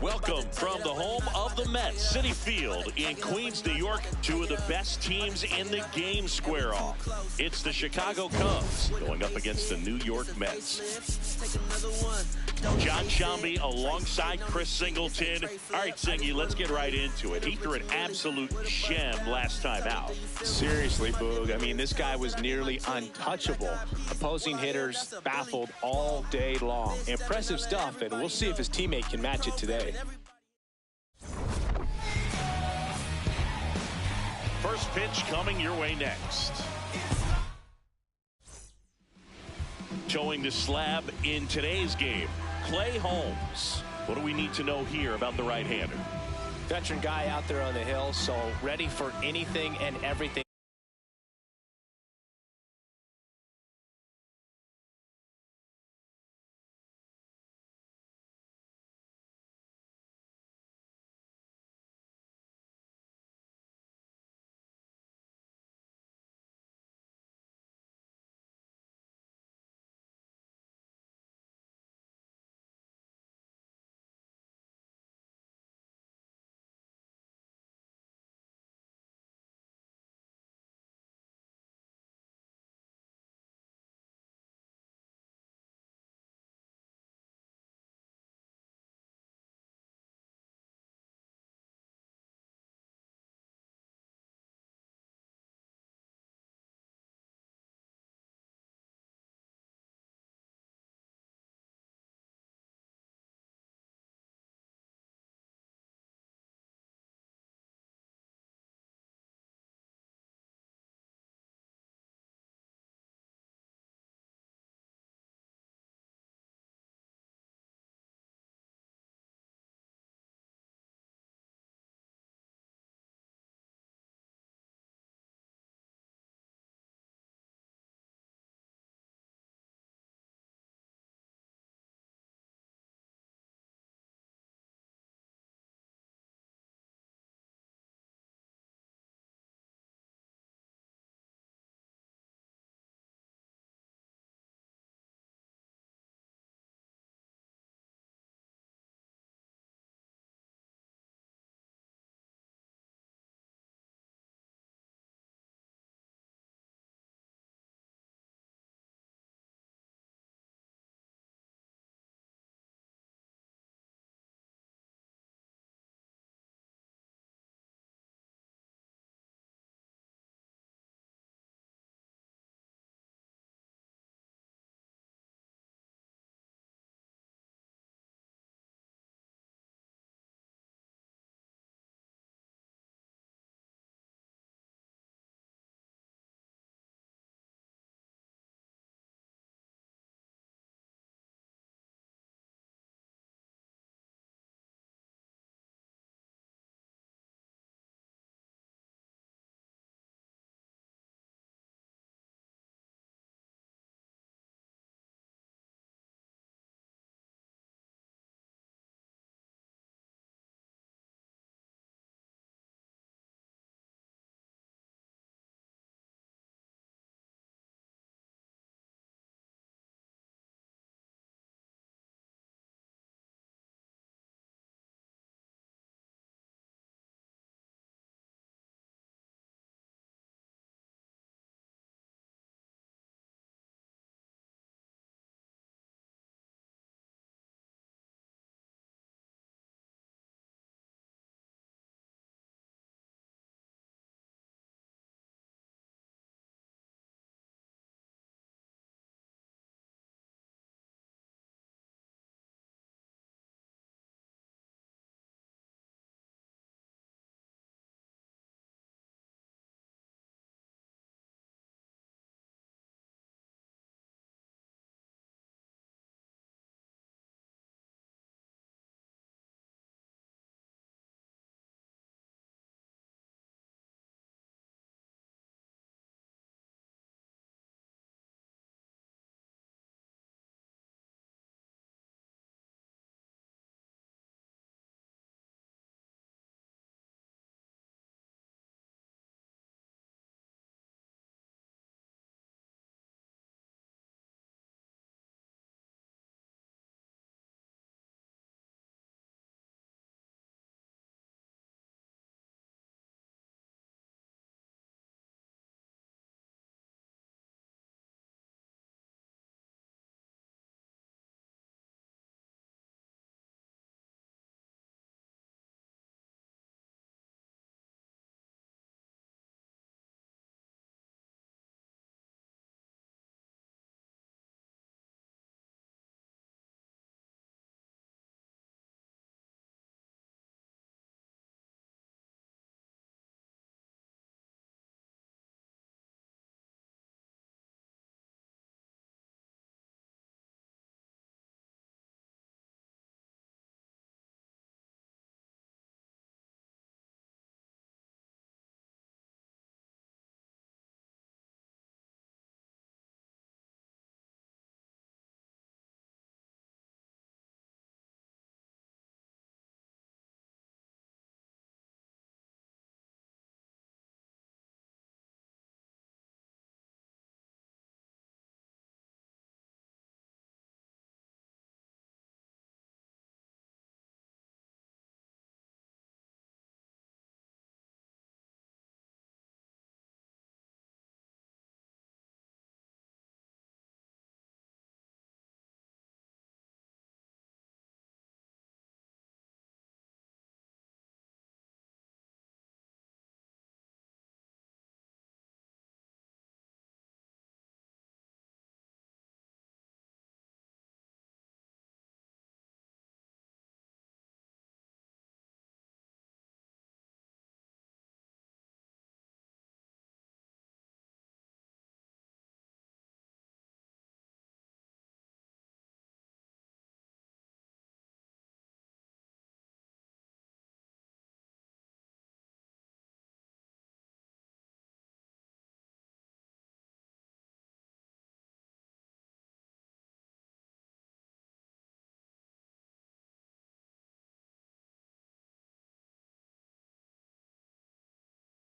Welcome from the home of the Mets, Citi Field in Queens, New York. Two of the best teams in the game square off. It's the Chicago Cubs going up against the New York Mets. John Shambi alongside Chris Singleton. All right, Singy, let's get right into it. He threw an absolute gem last time out. Seriously, Boog. I mean, this guy was nearly untouchable. Opposing hitters baffled all day long. Impressive stuff, and we'll see if his teammate can match it today. First pitch coming your way next. Showing the slab in today's game, Clay Holmes. What do we need to know here about the right-hander? Veteran guy out there on the hill, so ready for anything and everything.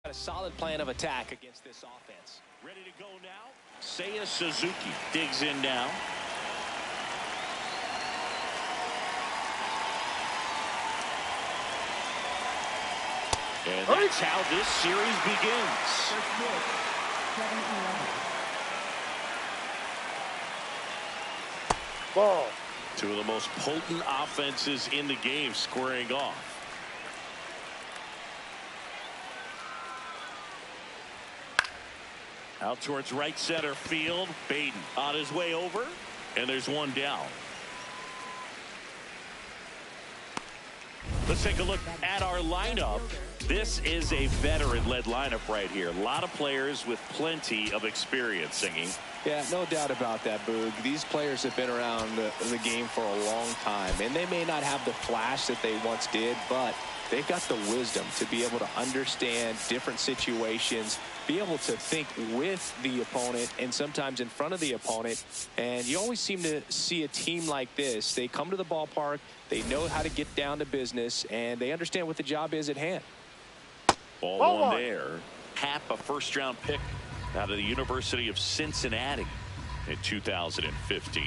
A solid plan of attack against this offense. Ready to go now. Seiya Suzuki digs in now. And that's how this series begins. Ball. Two of the most potent offenses in the game squaring off. Out towards right center field. Baden on his way over. And there's one down. Let's take a look at our lineup. This is a veteran-led lineup right here. A lot of players with plenty of experience, Singing. Yeah, no doubt about that, Boog. These players have been around the game for a long time, and they may not have the flash that they once did, but they've got the wisdom to be able to understand different situations, be able to think with the opponent and sometimes in front of the opponent. And you always seem to see a team like this. They come to the ballpark, they know how to get down to business, and they understand what the job is at hand. Ball one there. Hap, a first-round pick out of the University of Cincinnati in 2015.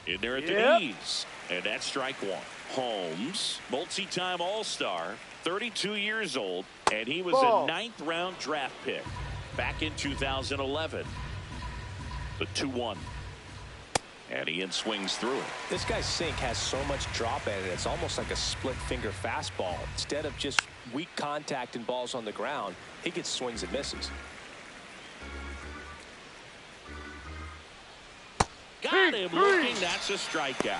In there at the knees. And that's strike one. Holmes, multi-time All-Star, 32 years old, and he was a 9th-round draft pick back in 2011. The 2-1. And Ian swings through it. This guy's sink has so much drop in it, it's almost like a split-finger fastball. Instead of just weak contact and balls on the ground, he gets swings and misses. Got him looking. That's a strikeout.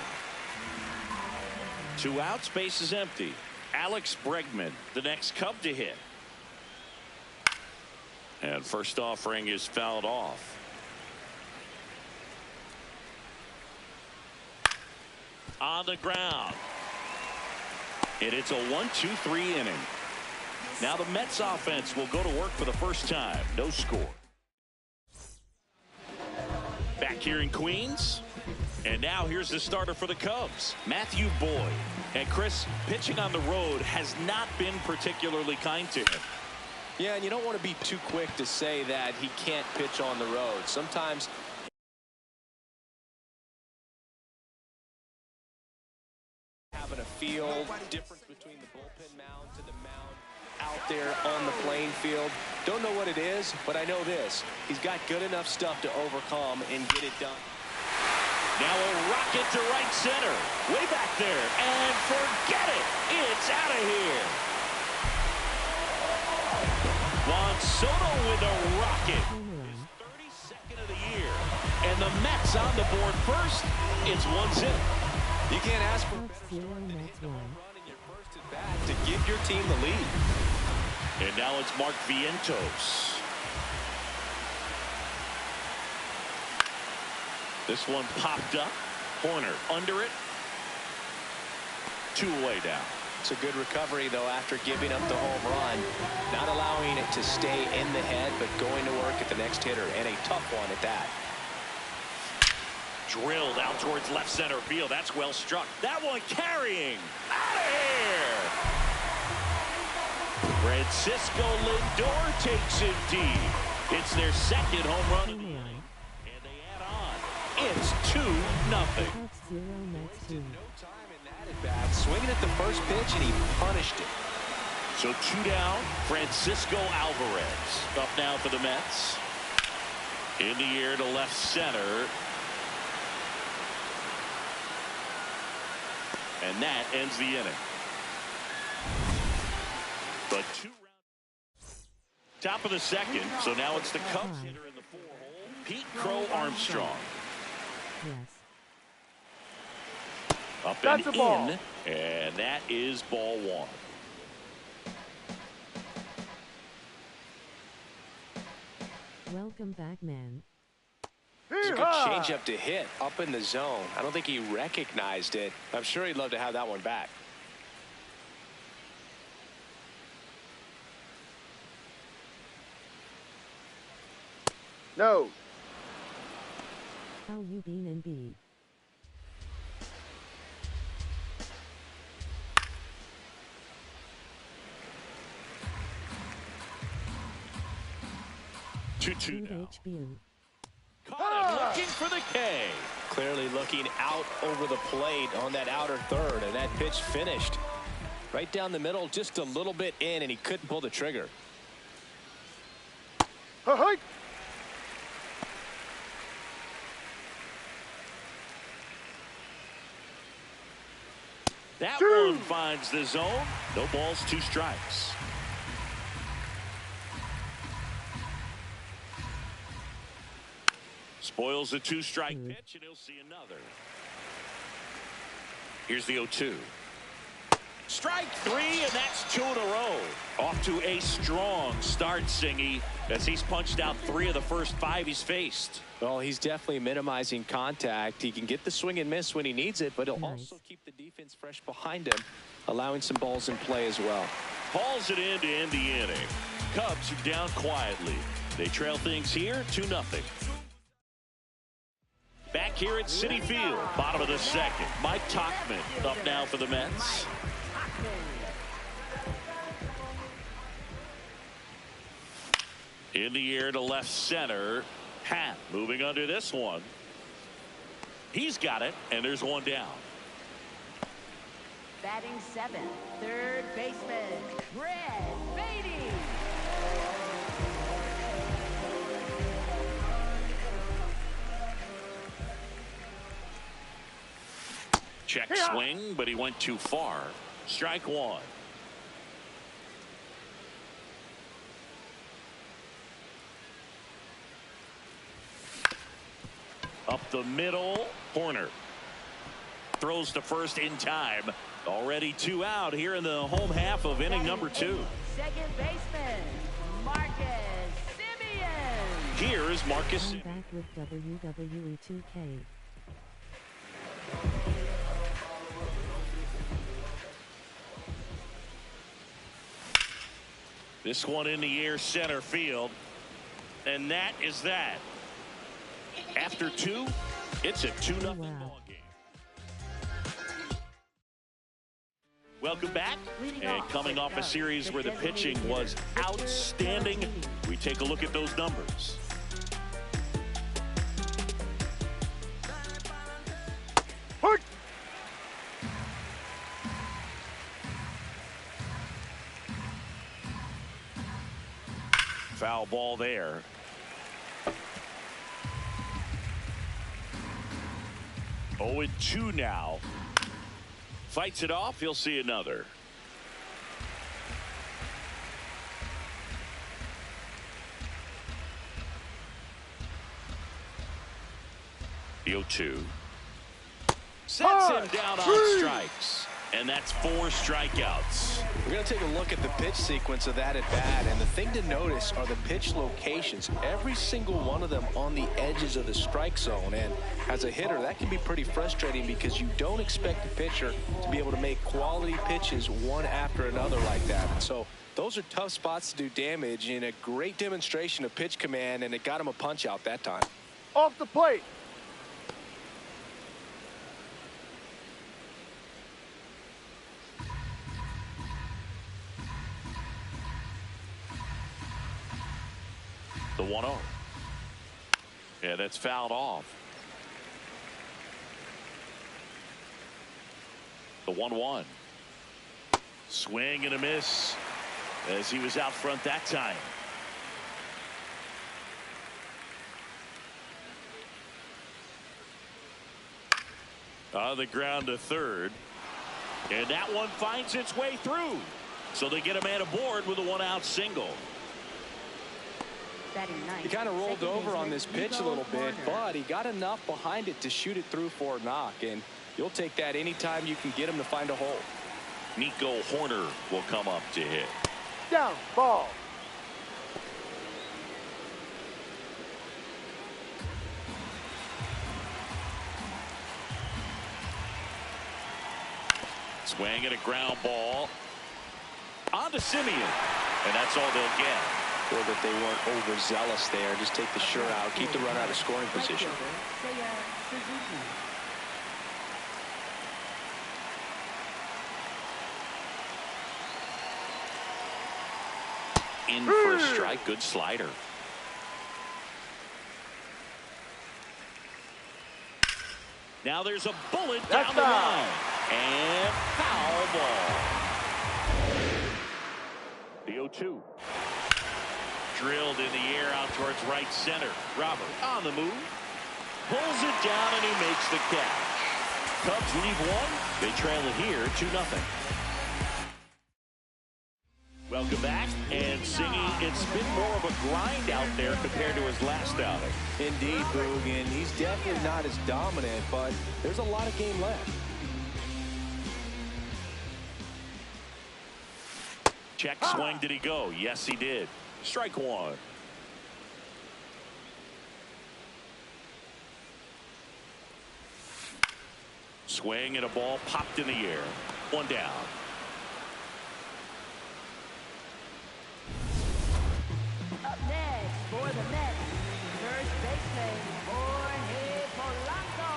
2 outs, base is empty. Alex Bregman, the next Cub to hit. And first offering is fouled off. On the ground. And it's a 1-2-3 inning. Now the Mets offense will go to work for the first time. No score. Back here in Queens. And now here's the starter for the Cubs, Matthew Boyd. And Chris, pitching on the road has not been particularly kind to him. Yeah, and you don't want to be too quick to say that he can't pitch on the road. Sometimes having a feel difference between the bullpen mound to the mound out there on the playing field. Don't know what it is, but I know this. He's got good enough stuff to overcome and get it done. Now a rocket to right center. Way back there. And forget it. It's out of here. Juan Soto with a rocket. His 32nd of the year. And the Mets on the board first. It's 1-0. You can't ask for a better start than hitting a home run in your first at bat to give your team the lead. And now it's Mark Vientos. This one popped up. Corner under it. 2 away down. It's a good recovery, though, after giving up the home run. Not allowing it to stay in the head, but going to work at the next hitter, and a tough one at that. Drilled out towards left center field. That's well struck. That one carrying. Out of here. Francisco Lindor takes it deep. It's their second home run of the inning. And they add on. It's 2-0. No time in that at bat. Swinging at the first pitch, and he punished it. So 2 down. Francisco Alvarez up now for the Mets. In the air to left center. And that ends the inning. But 2 rounds. Top of the second. So now it's the Cubs hitter in the 4-hole. Pete Crow Armstrong. Yes. Up and in. And that is ball 1. Welcome back, man. It's a good changeup to hit up in the zone. I don't think he recognized it. I'm sure he'd love to have that one back. No. How you been and be? 2-2 now. HBU. Caught him looking for the K. Clearly looking out over the plate on that outer third, and that pitch finished right down the middle, just a little bit in, and he couldn't pull the trigger. That one finds the zone. No balls, 2 strikes. Spoils a 2-strike pitch, and he'll see another. Here's the 0-2. Strike 3, and that's 2 in a row. Off to a strong start, Singy, as he's punched out 3 of the first 5 he's faced. Well, he's definitely minimizing contact. He can get the swing and miss when he needs it, but he'll also keep the defense fresh behind him, allowing some balls in play as well. Hauls it in to end the inning. Cubs are down quietly. They trail things here 2-0. Back here at Citi Field, bottom of the second. Mike Tauchman up now for the Mets. In the air to left center. Hat moving under this one. He's got it, and there's one down. Batting 7th, third baseman, Brett Beatty. Check swing, but he went too far. Strike 1. Up the middle, Horner throws to first in time. Already 2 out here in the home half of inning number 2. Second baseman, Marcus Semien. Here is Marcus. I'm back with WWE 2K. This one in the air center field. And that is that. After 2, it's a 2-0 ball game. Welcome back. And coming off a series where the pitching was outstanding, we take a look at those numbers. Foul ball there. Oh, 2 now. Fights it off. He'll see another. The 0-2. Sets him down on strikes. And that's 4 strikeouts. We're going to take a look at the pitch sequence of that at bat, and the thing to notice are the pitch locations. Every single one of them on the edges of the strike zone, and as a hitter, that can be pretty frustrating because you don't expect the pitcher to be able to make quality pitches one after another like that. And so those are tough spots to do damage, and a great demonstration of pitch command, and it got him a punch out that time. Off the plate. The 1-0. Yeah, that's fouled off. The 1-1. Swing and a miss as he was out front that time. On the ground to third. And that one finds its way through. So they get a man aboard with a 1-out single. He kind of rolled over on this pitch a little bit, but he got enough behind it to shoot it through for a knock, and you'll take that anytime you can get him to find a hole. Nico Horner will come up to hit. Down, ball. Swing and a ground ball. On to Semien, and that's all they'll get. Or that they weren't overzealous there. Just take the sure out, keep the run out of scoring position. In for a strike, good slider. Now there's a bullet That's down the foul. line. And foul ball. The 0-2. Drilled in the air out towards right center. Robert on the move. Pulls it down and he makes the catch. Cubs leave one. They trail it here 2-0. Welcome back, and singing, it's been more of a grind out there compared to his last outing. Indeed, Boog, and he's definitely not as dominant, but there's a lot of game left. Check swing, did he go? Yes, he did. Strike one. Swing and a ball popped in the air. One down. Up next for the Mets, first baseman, Jorge Polanco.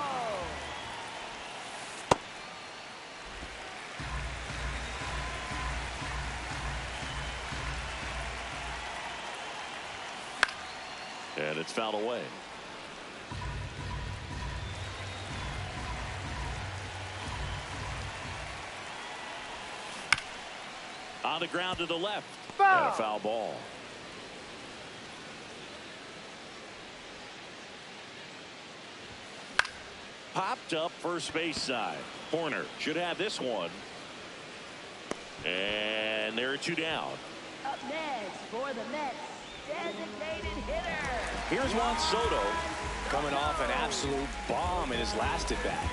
And it's fouled away. On the ground to the left. Foul. And a foul ball. Popped up first base side. Horner should have this one. And there are two down. Up next for the Mets, designated hitter. Here's Juan Soto coming off an absolute bomb in his last at bat.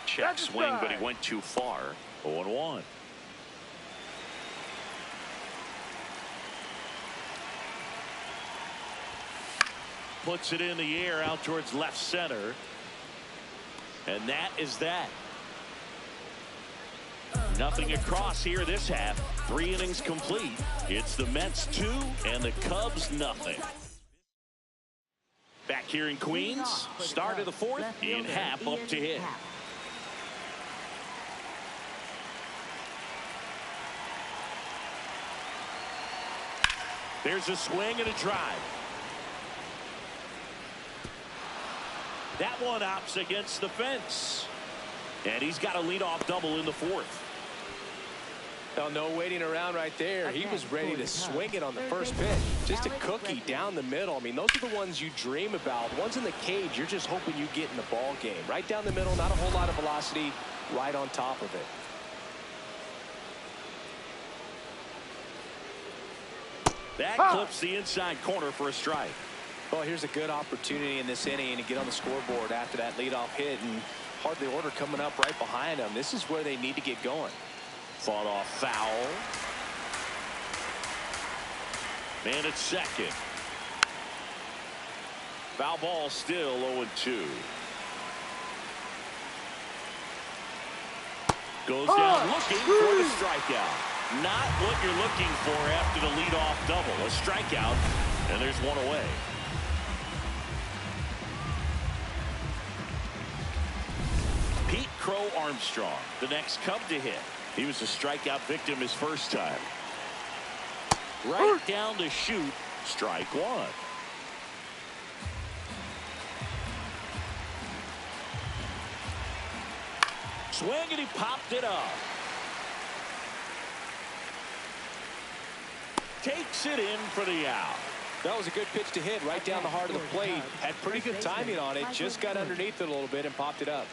Check That's a swing, but he strike. went too far. 0-1. Puts it in the air out towards left center. And that is that. Nothing across here this half. 3 innings complete. It's the Mets 2 and the Cubs nothing. Back here in Queens, start of the fourth, in half up to hit. There's a swing and a drive. That one opts against the fence. And he's got a leadoff double in the fourth. Oh, no waiting around right there. He was ready to swing it on the first pitch. Just a cookie down the middle. I mean, those are the ones you dream about. Ones in the cage, you're just hoping you get in the ball game. Right down the middle, not a whole lot of velocity, right on top of it. That clips the inside corner for a strike. Well, here's a good opportunity in this inning to get on the scoreboard after that leadoff hit, and hardly order coming up right behind them. This is where they need to get going. Fought off foul. Man at second. Foul ball still 0-2. Goes down looking for the strikeout. Not what you're looking for after the leadoff double. A strikeout, and there's one away. Pete Crow Armstrong, the next Cub to hit. He was a strikeout victim his first time. Right down to shoot. Strike one. Swing and he popped it up. Takes it in for the out. That was a good pitch to hit right down the heart of the plate. Had pretty good timing on it. Just got underneath it a little bit and popped it up.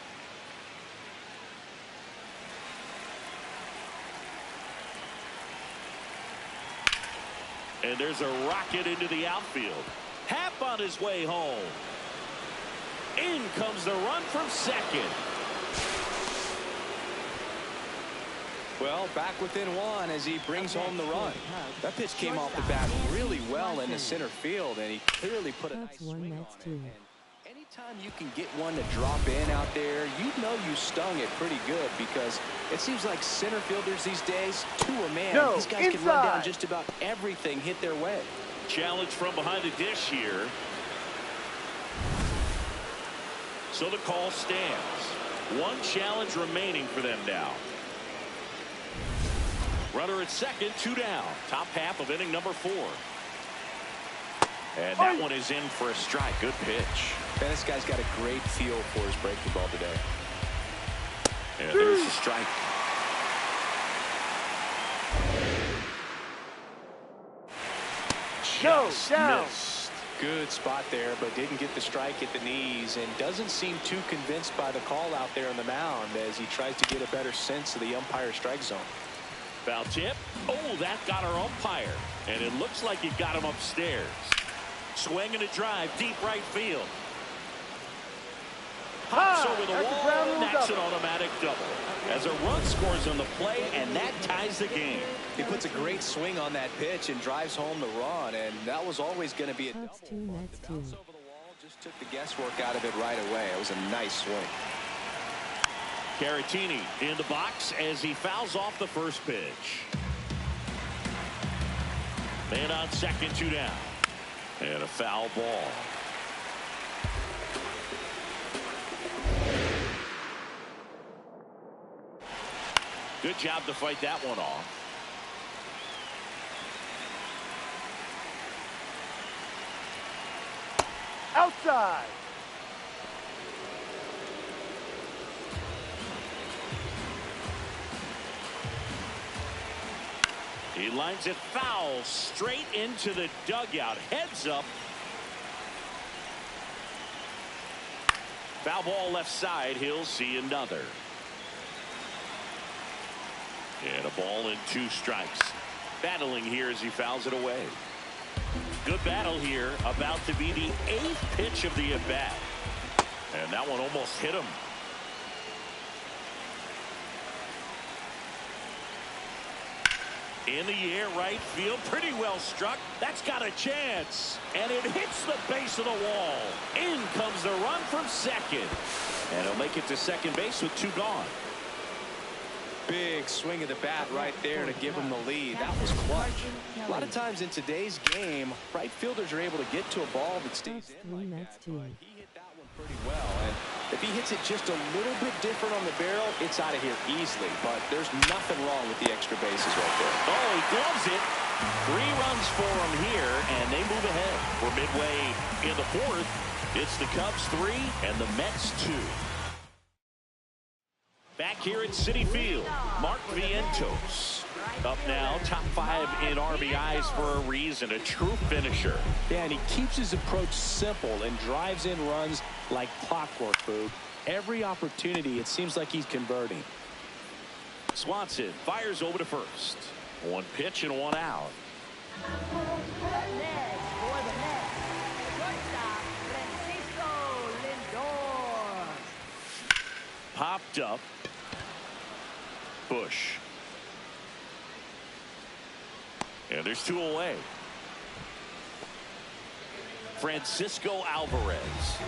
And there's a rocket into the outfield. Happ on his way home. In comes the run from second. Well, back within one as he brings home the run. That pitch came off the bat really well into center field, and he clearly put a nice swing on it. And anytime you can get one to drop in out there, you know you stung it pretty good, because it seems like center fielders these days, to a man, these guys can run down just about everything hit their way. Challenge from behind the dish here. So the call stands. One challenge remaining for them now. Runner at second, 2 down. Top half of inning number 4. And that one is in for a strike. Good pitch. Man, this guy's got a great feel for his breaking ball today. And there's the strike. Just down. missed. Good spot there, but didn't get the strike at the knees, and doesn't seem too convinced by the call out there on the mound as he tries to get a better sense of the umpire strike zone. Foul tip. Oh, that got our umpire. And it looks like it got him upstairs. Swing and a drive, deep right field. Hops over the wall, and that's an automatic double. As a run scores on the play, and that ties the game. He puts a great swing on that pitch and drives home the run, and that was always going to be a double. That's 2, that's 2. Bounce over the wall just took the guesswork out of it right away. It was a nice swing. Caratini in the box as he fouls off the first pitch. Man on second, 2 down. And a foul ball. Good job to fight that one off. Outside. He lines it foul straight into the dugout. Heads up. Foul ball left side. He'll see another. And a ball and 2 strikes. Battling here as he fouls it away. Good battle here. About to be the 8th pitch of the at-bat. And that one almost hit him. In the air, right field. Pretty well struck. That's got a chance. And it hits the base of the wall. In comes the run from second. And he'll make it to second base with 2 gone. Big swing of the bat right there to give him the lead. That was clutch. A lot of times in today's game, right fielders are able to get to a ball that stays in like that. But he hit that one pretty well. And if he hits it just a little bit different on the barrel, it's out of here easily. But there's nothing wrong with the extra bases right there. Oh, he gloves it. 3 runs for him here, and they move ahead. We're midway in the 4th. It's the Cubs 3 and the Mets 2. Back here at Citi Field, Mark Vientos. Up now, top 5 in RBIs for a reason, a true finisher. Yeah, and he keeps his approach simple and drives in runs like clockwork, Boog. Every opportunity, it seems like he's converting. Swanson fires over to first. 1 pitch and 1 out. Next for the Mets, shortstop, Francisco Lindor. Popped up. Bush. And there's 2 away. Francisco Alvarez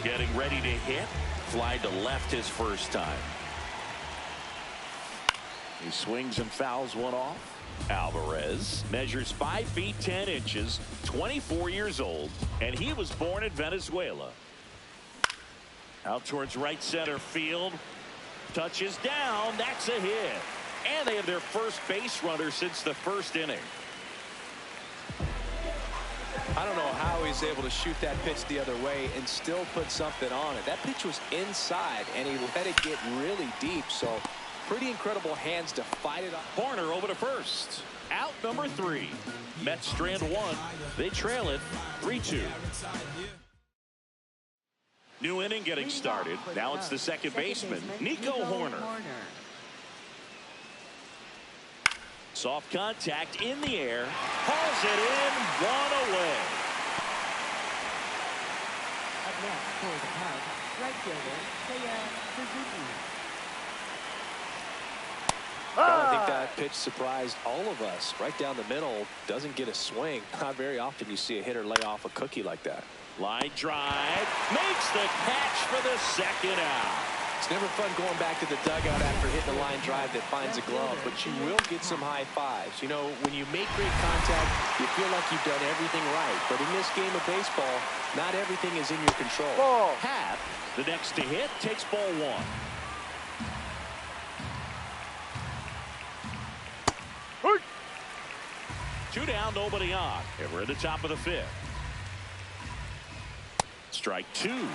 getting ready to hit. Fly to left his first time. He swings and fouls one off. Alvarez measures 5 feet 10 inches, 24 years old, and he was born in Venezuela. Out towards right center field. Touches down. That's a hit. And they have their first base runner since the 1st inning. I don't know how he's able to shoot that pitch the other way and still put something on it. That pitch was inside, and he let it get really deep. So pretty incredible hands to fight it off. Horner over to first. Out number 3. Mets strand 1. They trail it 3-2. New inning getting started. Now it's the second baseman, Nico Horner. Soft contact in the air. Hauls it in. 1 away. Up next for the Cubs, right fielder, Seiya Suzuki. Well, I think that pitch surprised all of us. Right down the middle, doesn't get a swing. Not very often you see a hitter lay off a cookie like that. Line drive. Makes the catch for the 2nd out. It's never fun going back to the dugout after hitting a line drive that finds a glove, but you will get some high fives. You know, when you make great contact, you feel like you've done everything right. But in this game of baseball, not everything is in your control. Ball. Happ, the next to hit, takes ball 1. Hurt. 2 down, nobody on. And we're at the top of the 5th. Strike two.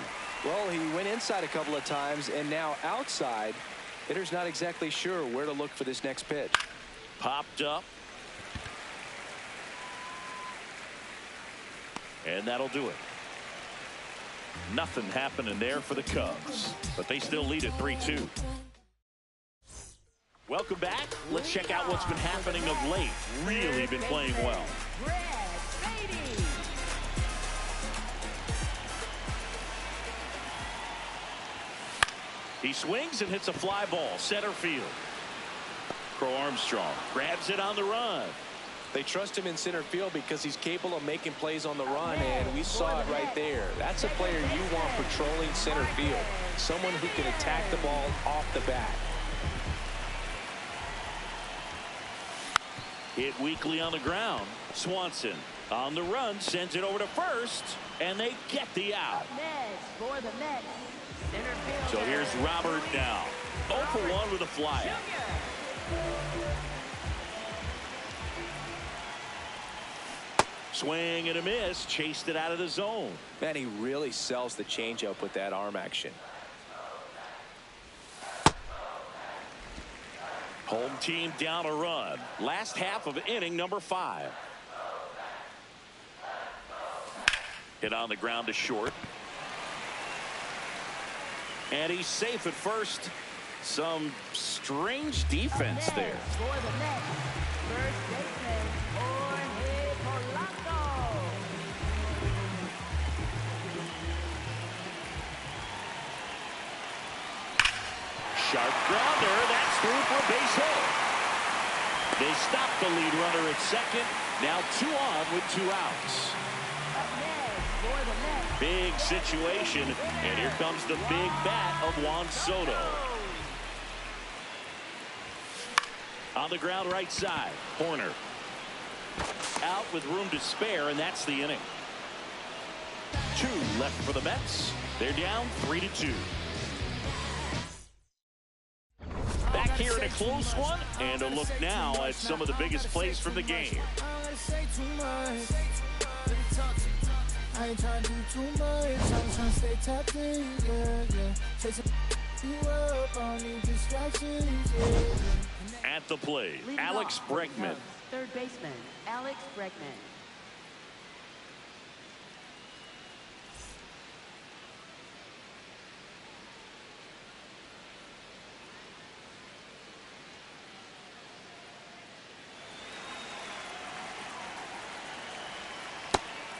Well, he went inside a couple of times, and now outside. Hitter's not exactly sure where to look for this next pitch. Popped up. And that'll do it. Nothing happening there for the Cubs, but they still lead at 3-2. Welcome back. Let's check out what's been happening of late. Really been playing well. He swings and hits a fly ball, center field. Crow Armstrong grabs it on the run. They trust him in center field because he's capable of making plays on the run, and we saw it right there. That's a player you want patrolling center field, someone who can attack the ball off the bat. Hit weakly on the ground. Swanson on the run, sends it over to first, and they get the out. For the Mets, center fielder. So here's Robert now. 0 for 1 with a flyout. Swing and a miss, chased it out of the zone. Man, he really sells the changeup with that arm action. Home team down a run. Last half of inning number 5. Hit on the ground to short. And he's safe at first. Some strange defense there. For the Mets, first baseman, Jorge Polanco. Sharp grounder. That's through for a base hit. They stop the lead runner at second. Now 2 on with 2 outs. For the Mets, Big situation. And here comes the big bat of Juan Soto. On the ground right side. Horner. Out with room to spare, and that's the inning. 2 left for the Mets. They're down 3-2. Back here in a close one, and a look now at some of the biggest plays from the game. I ain't trying to do too much. I'm trying to stay tapped in, yeah. Chasing you up, I don't need distractions, yeah. At the plate, leading Alex off, Bregman. third baseman, Alex Bregman.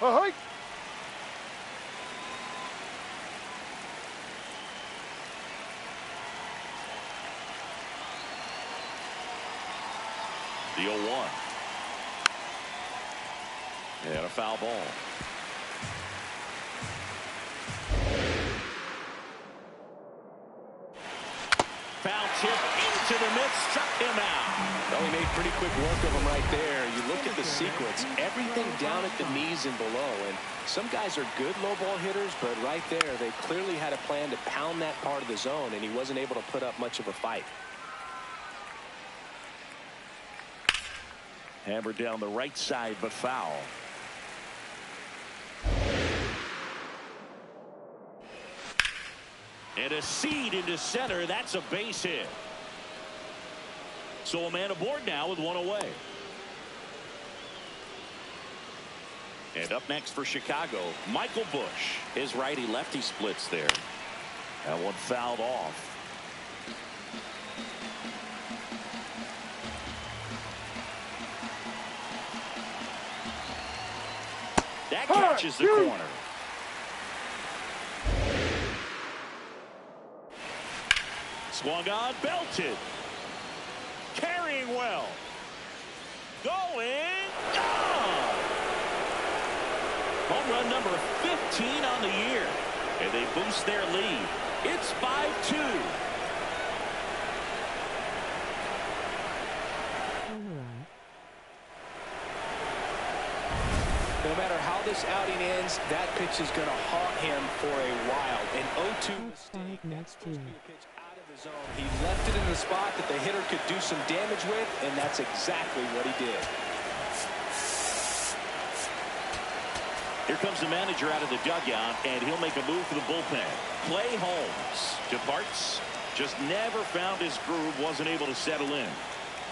Ahoy! The 0-1. And a foul ball. Foul tip into the mid, struck him out. Well, he made pretty quick work of him right there. You look at the sequence, everything down at the knees and below. And some guys are good low ball hitters, but right there, they clearly had a plan to pound that part of the zone, and he wasn't able to put up much of a fight. Hammered down the right side, but foul. And a seed into center. That's a base hit. So a man aboard now with 1 away. And up next for Chicago, Michael Busch. His righty-lefty splits there. That one fouled off. That catches the corner. Swung on, belted. Carrying well. Going. Gone. Home run number 15 on the year. And they boost their lead. It's 5-2. No matter how this outing ends, that pitch is going to haunt him for a while. An 0-2 mistake. That's supposed to be a pitch out of the zone. He left it in the spot that the hitter could do some damage with, and that's exactly what he did. Here comes the manager out of the dugout, and he'll make a move for the bullpen. Clay Holmes departs. Just never found his groove, wasn't able to settle in.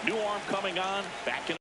New arm coming on, back in.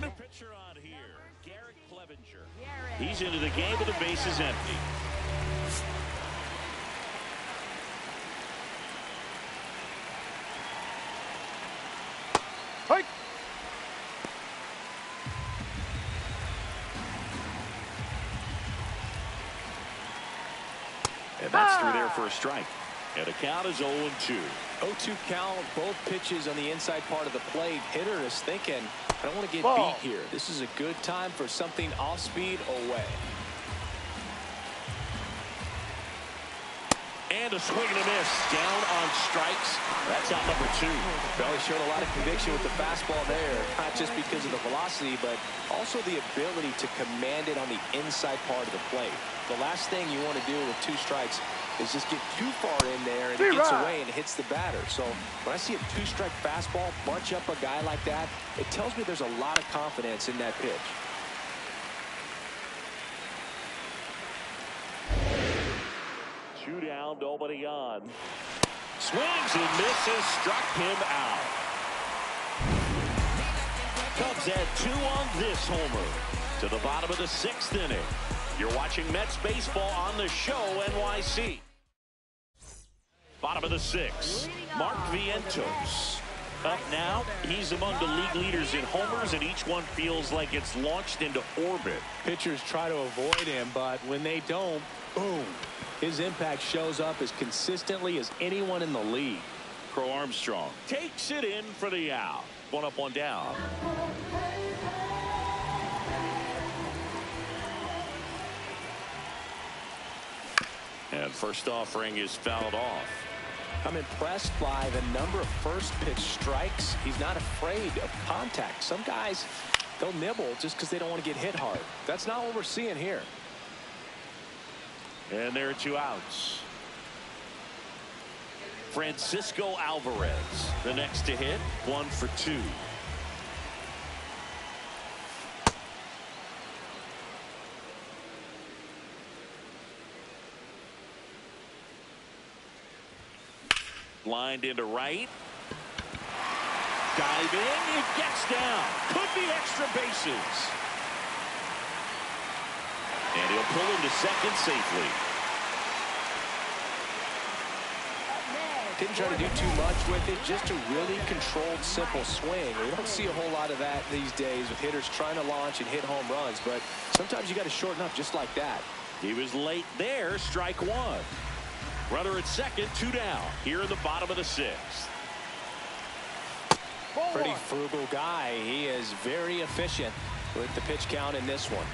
New pitcher on here, Garrett Clevenger. He's into the game with the bases empty. Hike. And that's through there for a strike. And the count is 0-2. 0-2 count, both pitches on the inside part of the plate. Hitter is thinking, I don't want to get Ball. beat here. This is a good time for something off speed away. And a swing and a miss. Down on strikes. That's out number 2. Well, he showed a lot of conviction with the fastball there, not just because of the velocity, but also the ability to command it on the inside part of the plate. The last thing you want to do with 2 strikes is just get too far in there and it gets away and hits the batter. So when I see a 2-strike fastball bunch up a guy like that, it tells me there's a lot of confidence in that pitch. Two down, nobody on. Swings and misses, struck him out. Cubs had 2 on this homer. To the bottom of the 6th inning. You're watching Mets baseball on the show, NYC. Bottom of the 6th. Mark Vientos. Up now, he's among the league leaders in homers, and each one feels like it's launched into orbit. Pitchers try to avoid him, but when they don't, boom. His impact shows up as consistently as anyone in the league. Crow Armstrong takes it in for the out. 1 up, 1 down. And first offering is fouled off. I'm impressed by the number of first pitch strikes. He's not afraid of contact. Some guys, they'll nibble just because they don't want to get hit hard. That's not what we're seeing here. And there are 2 outs. Francisco Alvarez, the next to hit, 1 for 2. Lined into right. Diving, it gets down. Could be extra bases. And he'll pull into second safely. Didn't try to do too much with it, just a really controlled, simple swing. We don't see a whole lot of that these days with hitters trying to launch and hit home runs, but sometimes you got to shorten up just like that. He was late there, strike 1. Runner at second, 2 down. Here in the bottom of the 6th. Pretty frugal guy. He is very efficient with the pitch count in this one.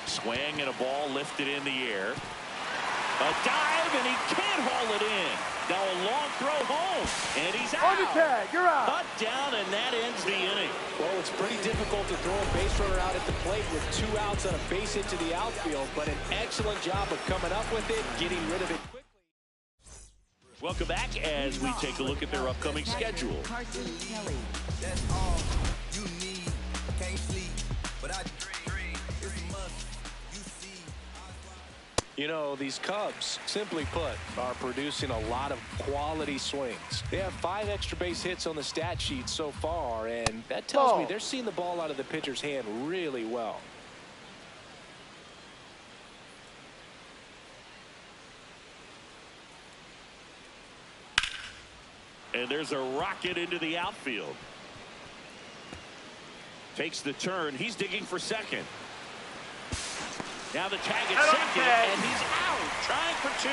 Swing and a ball lifted in the air. A dive, and he can't haul it in. Now a long throw home, and he's out. On the tag, you're out. Cut down, and that ends the inning. Well, it's pretty difficult to throw a base runner out at the plate with 2 outs on a base hit to the outfield, but an excellent job of coming up with it, getting rid of it quickly. Welcome back as we take a look at their upcoming schedule. Carson Kelly. That's all you need. Can't sleep, but I dream. It's a must. You see. You know, these Cubs, simply put, are producing a lot of quality swings. They have 5 extra base hits on the stat sheet so far, and that tells me they're seeing the ball out of the pitcher's hand really well. And there's a rocket into the outfield. Takes the turn. He's digging for second. Now the tag at second, and he's out, trying for 2.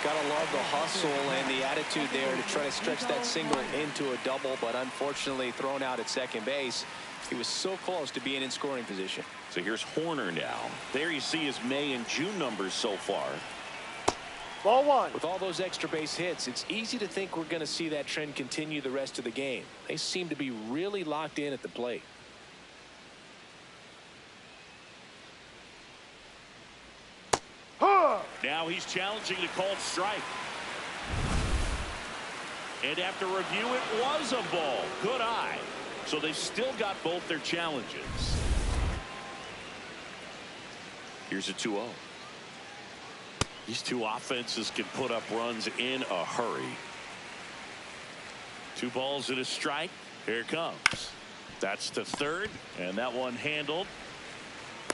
Gotta love the hustle and the attitude there to try to stretch that single into a double, but unfortunately thrown out at second base. He was so close to being in scoring position. So here's Horner now. There you see his May and June numbers so far. Ball 1. With all those extra base hits, it's easy to think we're going to see that trend continue the rest of the game. They seem to be really locked in at the plate. Now he's challenging the called strike. And after review, it was a ball. Good eye. So they've still got both their challenges. Here's a 2-0. These 2 offenses can put up runs in a hurry. 2 balls and a strike. Here it comes. That's to third, and that one handled.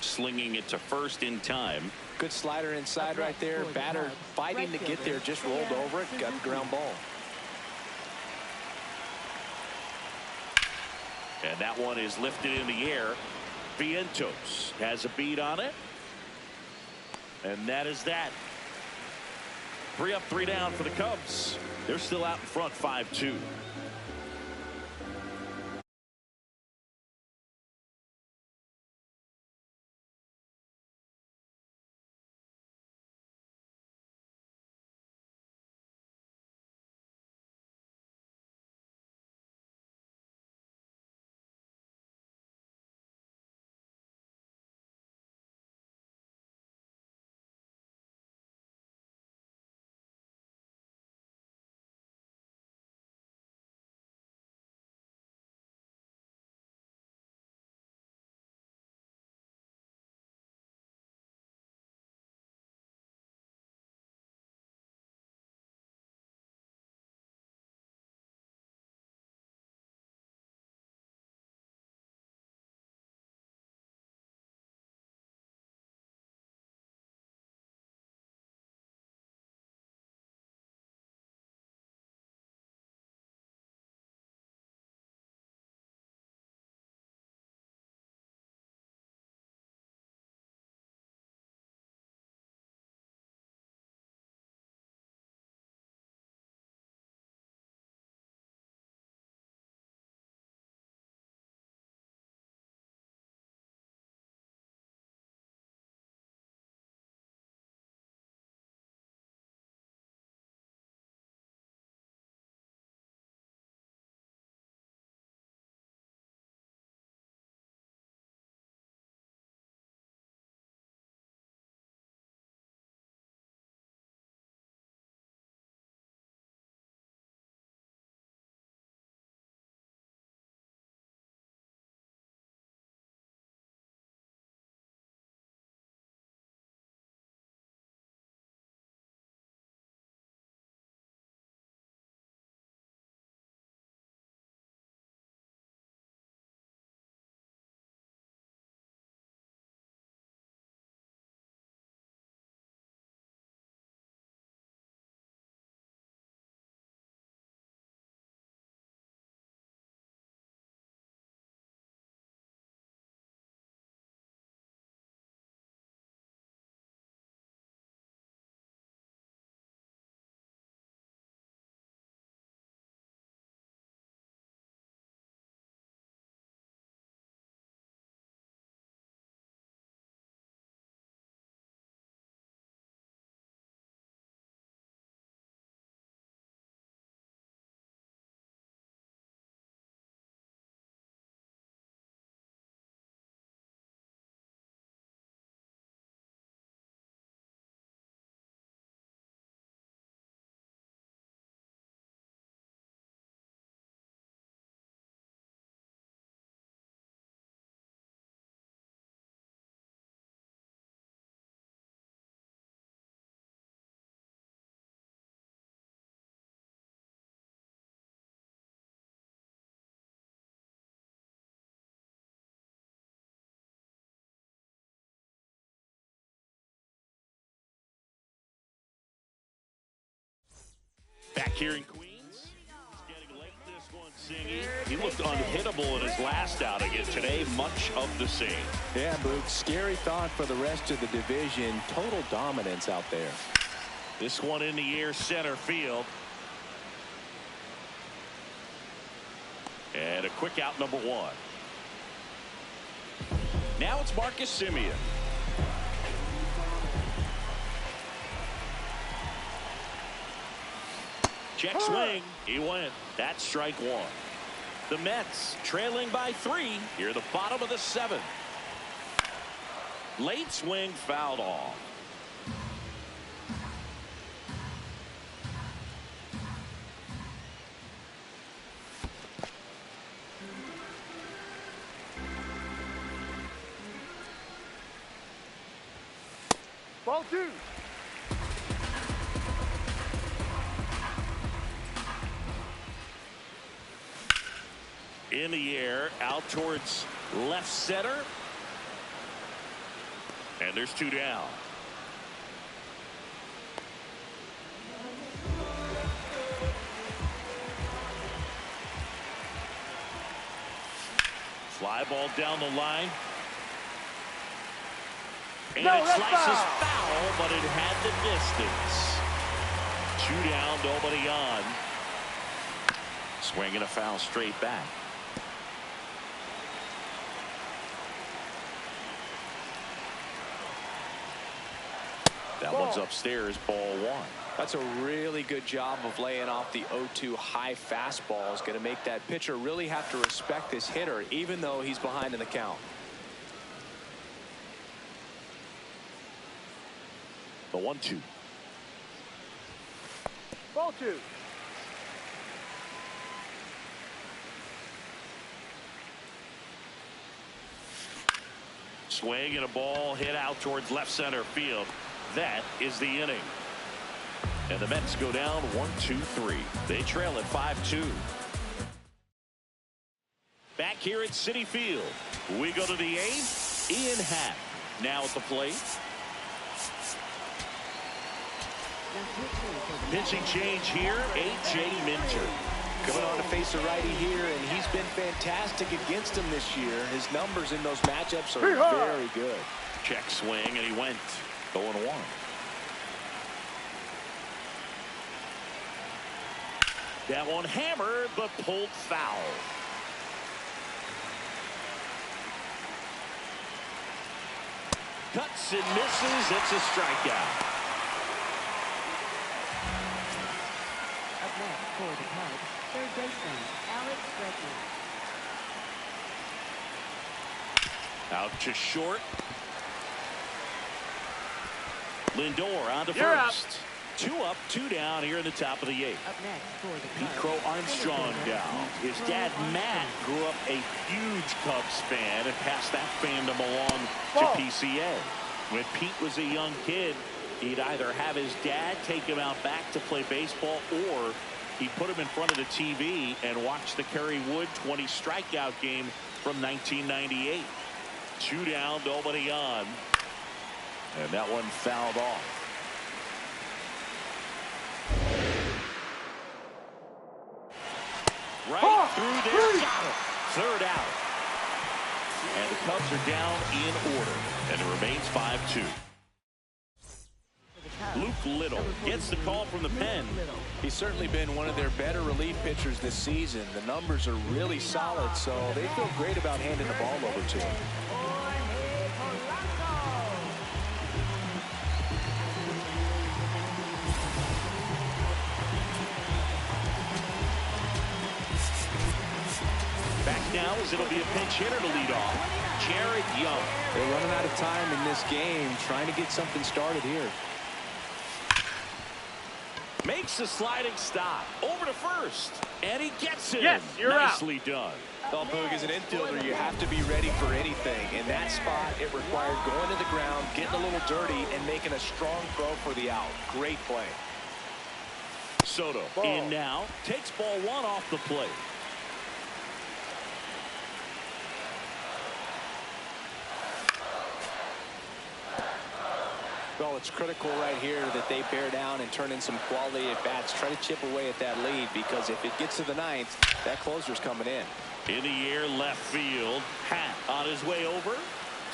Slinging it to first in time. Good slider inside right there. Batter fighting to get there, just rolled over it, got the ground ball. And that one is lifted in the air. Vientos has a beat on it. And that is that. 3 up, 3 down for the Cubs. They're still out in front 5-2. Back here in Queens, getting late this one, Singy. He looked unhittable in his last outing, and today much of the same. Yeah, Boog, scary thought for the rest of the division. Total dominance out there. This one in the air, center field. And a quick out, number 1. Now it's Marcus Semien. Check swing. He went. That's strike 1. The Mets trailing by 3 here at the bottom of the 7th. Late swing fouled off. Ball 2. In the air, out towards left center. And there's 2 down. Fly ball down the line. And No, it that's slices foul. foul, but it had the distance. 2 down, nobody on. Swinging a foul straight back. That one's upstairs, ball 1. That's a really good job of laying off the 0-2 high fastball. Is going to make that pitcher really have to respect this hitter, even though he's behind in the count. The 1-2. Ball 2. Swing and a ball hit out towards left center field. That is the inning. And the Mets go down 1-2-3. They trail at 5-2. Back here at Citi Field, we go to the 8th. Ian Happ now at the plate. Pitching change here, A.J. Minter. Coming on to face a righty here, and he's been fantastic against him this year. His numbers in those matchups are very good. Check swing, and he went 0-1. That one hammered, but pulled foul. Cuts and misses. It's a strikeout. Up next for the Cubs, third baseman, Alex Bregman. Out to short. Lindor on to You're first. 2 up, 2 down here in the top of the 8th. Up next for the Pete Cubs, Crow Armstrong down. His dad, Matt, grew up a huge Cubs fan and passed that fandom along to PCA. When Pete was a young kid, he'd either have his dad take him out back to play baseball, or he'd put him in front of the TV and watch the Kerry Wood 20 strikeout game from 1998. 2 down, nobody on. And that one fouled off. Right through there, got him. 3rd out. And the Cubs are down in order, and it remains 5-2. Luke Little gets the call from the pen. He's certainly been one of their better relief pitchers this season. The numbers are really solid, so they feel great about handing the ball over to him. Back now as it'll be a pinch hitter to lead off. Jared Young. They're running out of time in this game, trying to get something started here. Makes the sliding stop. Over to first. And he gets it. Yes, you're Nicely done. Well, Boog, as an infielder, you have to be ready for anything. In that spot, it required going to the ground, getting a little dirty, and making a strong throw for the out. Great play. Soto in now. Takes ball 1 off the plate. Well, it's critical right here that they bear down and turn in some quality at bats. Try to chip away at that lead, because if it gets to the 9th, that closer's coming in. In the air, left field. Happ on his way over.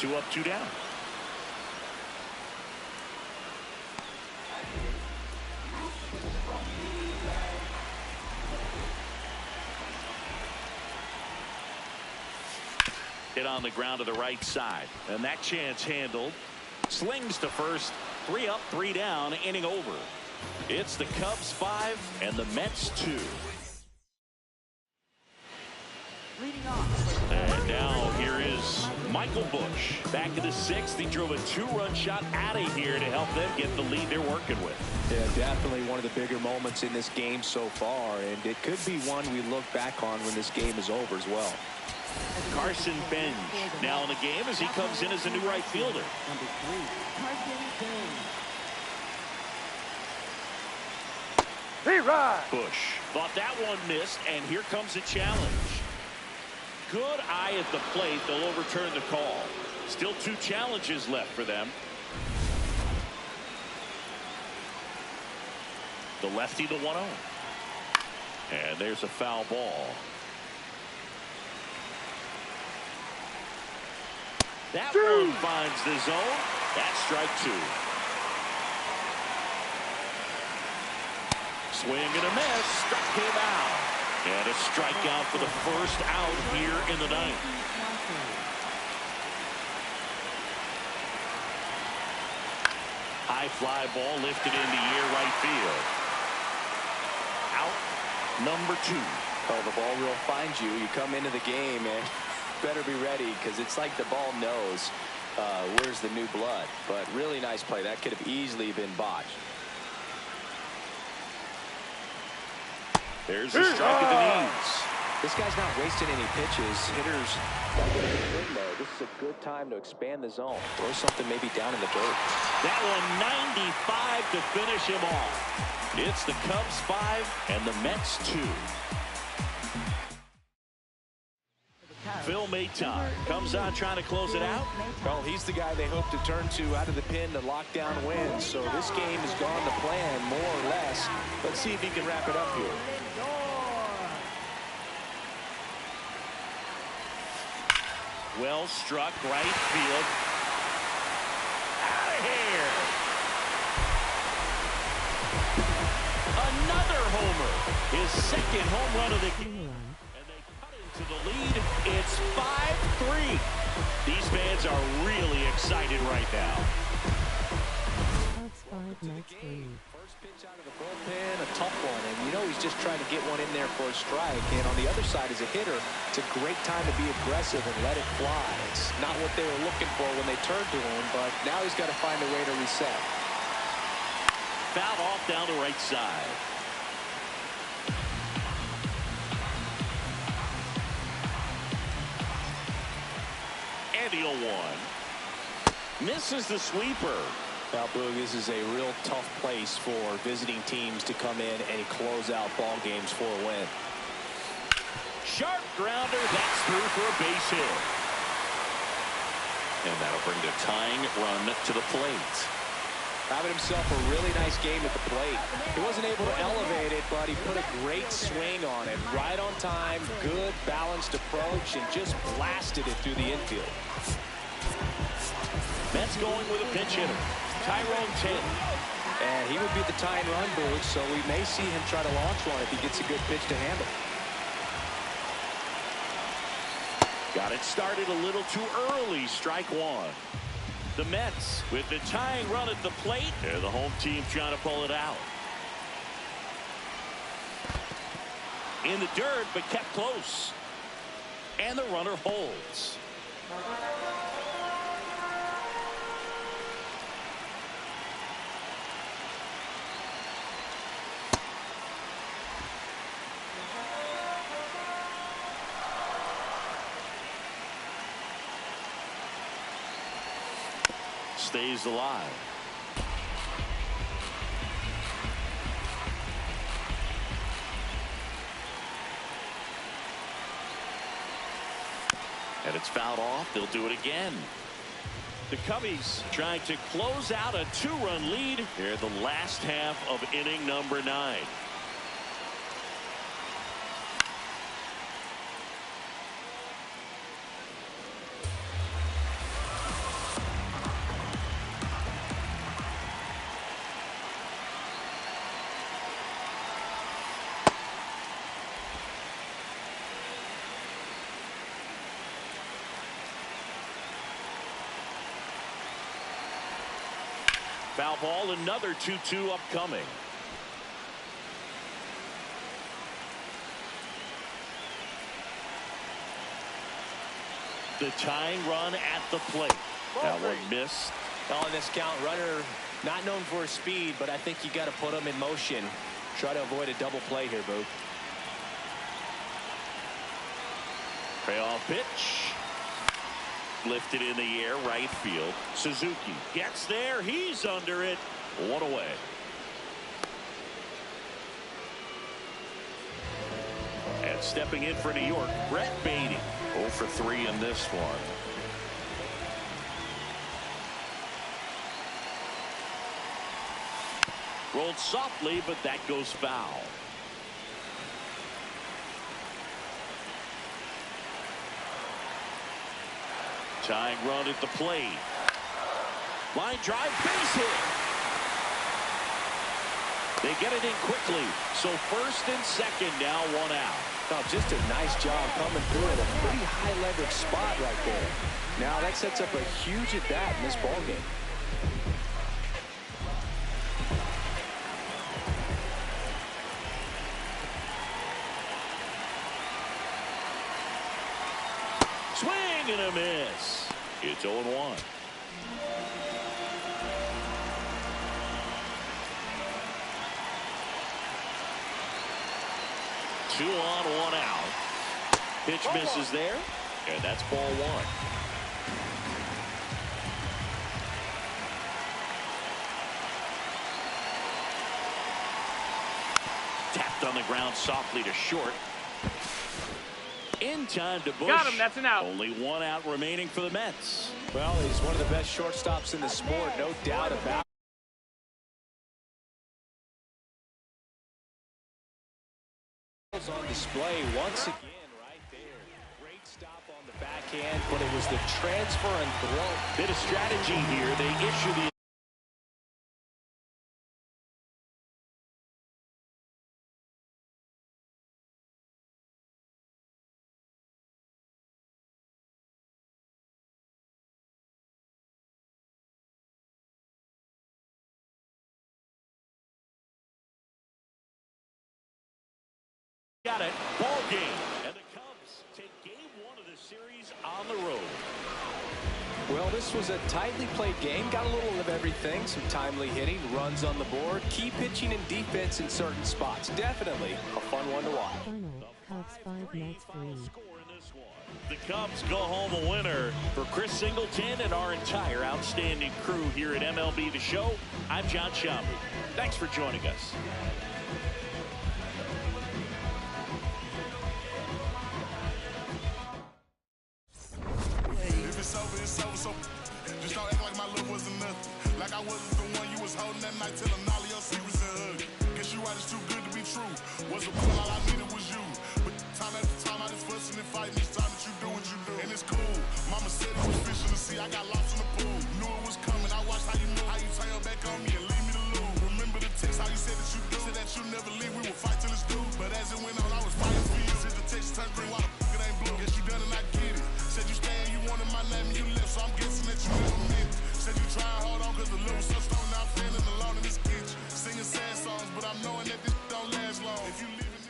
2 up, 2 down. Hit on the ground to the right side. And that chance handled. Slings to first. 3 up, 3 down, inning over. It's the Cubs 5 and the Mets 2. Leading off. And now here is Michael Busch. Back in the 6th. He drove a 2-run shot out of here to help them get the lead they're working with. Yeah, definitely one of the bigger moments in this game so far, and it could be one we look back on when this game is over as well. Carson Bench now in the game as he comes in as a new right fielder. Number 3, Carson Bench. Busch thought that one missed, and here comes a challenge. Good eye at the plate. They'll overturn the call. Still 2 challenges left for them. The lefty, the 1-0. And there's a foul ball. That one finds the zone. That's strike two. Swing and a miss. Struck him out. And a strikeout for the first out here in the ninth. High fly ball lifted in the air right field. Out number two. Oh, the ball will find you. You come into the game and better be ready because it's like the ball knows where's the new blood. But really nice play. That could have easily been botched. There's a strike at the knees. This guy's not wasting any pitches. Hitters, this is a good time to expand the zone. Throw something maybe down in the dirt. That one 95 to finish him off. It's the Cubs 5 and the Mets 2. Phil Mayton comes on trying to close it out. Well, he's the guy they hope to turn to out of the pen to lock down wins. So this game has gone to plan more or less. Let's see if he can wrap it up here. Well struck right field. Out of here. Another homer. His second home run of the game. And they cut into the lead. It's 5-3. These fans are really excited right now. Cubs 5, Mets 3. First pitch out of the bullpen, a tough one. And you know he's just trying to get one in there for a strike. And on the other side, as a hitter, it's a great time to be aggressive and let it fly. It's not what they were looking for when they turned to him, but now he's got to find a way to reset. Foul off down the right side. And the 0-1. Misses the sweeper. Now, Boog, this is a real tough place for visiting teams to come in and close out ball games for a win. Sharp grounder. That's through for a base hit. And that'll bring the tying run to the plate. Having himself a really nice game at the plate. He wasn't able to elevate it, but he put a great swing on it. Right on time, good balanced approach, and just blasted it through the infield. Mets going with a pinch hitter. Tyrone 10. And he would be the tying run, Boog, so we may see him try to launch one if he gets a good pitch to handle. Got it started a little too early. Strike one. The Mets with the tying run at the plate. They're the home team trying to pull it out. In the dirt, but kept close. And the runner holds. Stays alive. And it's fouled off. They'll do it again. The Cubbies trying to close out a two-run lead here in the last half of inning number 9. Foul ball, another 2-2 upcoming. The tying run at the plate. That one missed. On this count, runner not known for his speed, but I think you got to put him in motion. Try to avoid a double play here, Boog. Payoff pitch. Lifted in the air, right field. Suzuki gets there. He's under it. One away. And stepping in for New York, Brett Beatty. 0 for 3 in this one. Rolled softly, but that goes foul. Tying run at the plate. Line drive, base hit. They get it in quickly. So first and second, now one out. Oh, just a nice job coming through at a pretty high leverage spot right there. Now that sets up a huge at bat in this ballgame. Swing and a miss. It's 0-1. Two on, one out. Pitch misses there, and that's ball one. Tapped on the ground softly to short. In time to Bush. Got him, that's an out. Only one out remaining for the Mets. Well, he's one of the best shortstops in the sport, no doubt about it. On display once again right there. Great stop on the backhand, but it was the transfer and throw. Bit of strategy here. They issue the got it. Ball game. And the Cubs take game one of the series on the road. Well, this was a tightly played game. Got a little of everything. Some timely hitting, runs on the board, key pitching and defense in certain spots. Definitely a fun one to watch. Final, Cubs 5, Mets 3. The Cubs go home a winner. For Chris Singleton and our entire outstanding crew here at MLB The Show, I'm John Shambu. Thanks for joining us. Just don't act like my love wasn't nothing. Like I wasn't the one you was holding that night, telling all of your secrets and hug. Guess you right, it's too good to be true. Was a pull, all I needed was you. But time after time, I just fussing and fighting each time that you do what you do. And it's cool. Mama said it was fishing to see. I got lost in the pool. Knew it was coming. I watched how you move, how you turn your back on me and leave me to lose. Remember the text, how you said that you do. Said that you never leave. We would fight till it's due. But as it went on, I was fighting for you. Since the text turned green, why the fuck it ain't blue? Guess you done and I get it. Said you stay and you wanted my name and you left, so I'm guessing that you never meant it. Said you try and hold on cause the love was so strong, now I'm feeling alone in this kitchen. Singing sad songs, but I'm knowing that this don't last long. If you leaving it.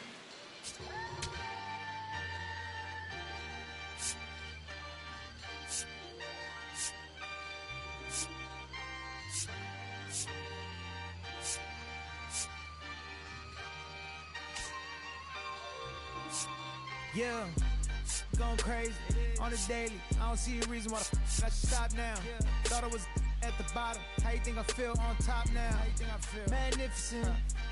Yeah, going crazy on the daily. I don't see a reason why the I should stop now. Thought I was at the bottom. How you think I feel on top now? How you think I feel? Magnificent.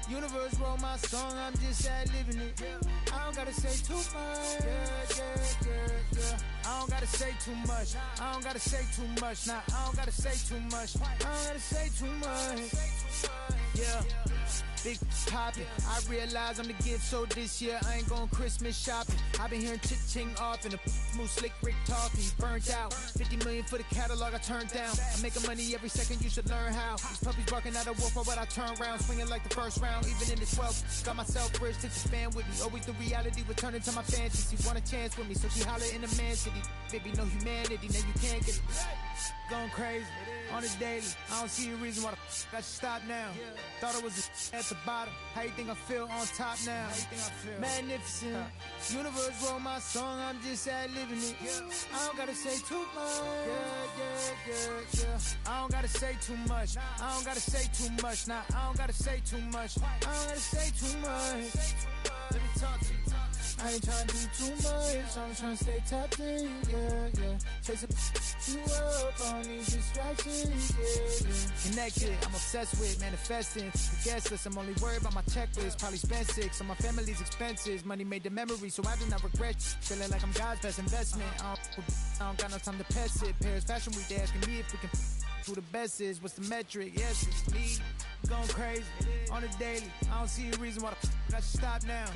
Universe wrote my song, I'm just ad-living it. I don't gotta say too much. I don't gotta say too much. I don't gotta say too much. Nah, I don't gotta say too much. I don't gotta say too much. Yeah. Big poppin', I realize I'm the gift, so this year I ain't going Christmas shopping. I've been hearing ching off and the move slick Rick talking. Burnt out, 50 million for the catalog I turned down. I'm making money every second, you should learn how. These puppies barking at a wolf, why would I turn around? Swinging like the first round, even in the 12th. Got myself bridge to fan with me. Always the reality returning to my fantasy. Want a chance with me, so she holler in the man city. Baby, no humanity, now you can't get it. Going crazy on the daily. I don't see a reason why the I should stop now. Thought I was at the bottom. How you think I feel on top now? How you think I feel? Magnificent. Universe wrote my song, I'm just ad-living it. I don't gotta say too much. I don't gotta say too much. I don't gotta say too much. Nah, I don't gotta say too much. I don't gotta say too much. Let me talk to you. I ain't trying to do too much. I'm trying to stay tapped in, yeah. Chase you up on these distractions, yeah. Connected, I'm obsessed with manifesting. The guest list, I'm only worried about my checklist. Probably spent 6 on my family's expenses. Money made the memory, so I do not regret. Feeling like I'm God's best investment. I don't got no time to pass it. Paris Fashion Week, they asking me if we can who the best is. What's the metric? Yes, it's me. Going crazy on the daily. I don't see a reason why the I should stop now.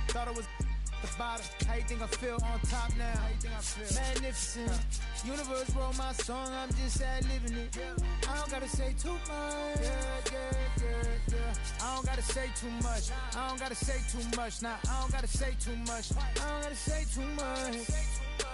Thought I was the bottom. How you think I feel on top now? How you think I feel? Magnificent. Universe wrote my song, I'm just ad-libbing it. I don't gotta say too much. I don't gotta say too much. I don't gotta say too much. Nah, I don't gotta say too much. I don't gotta say too much.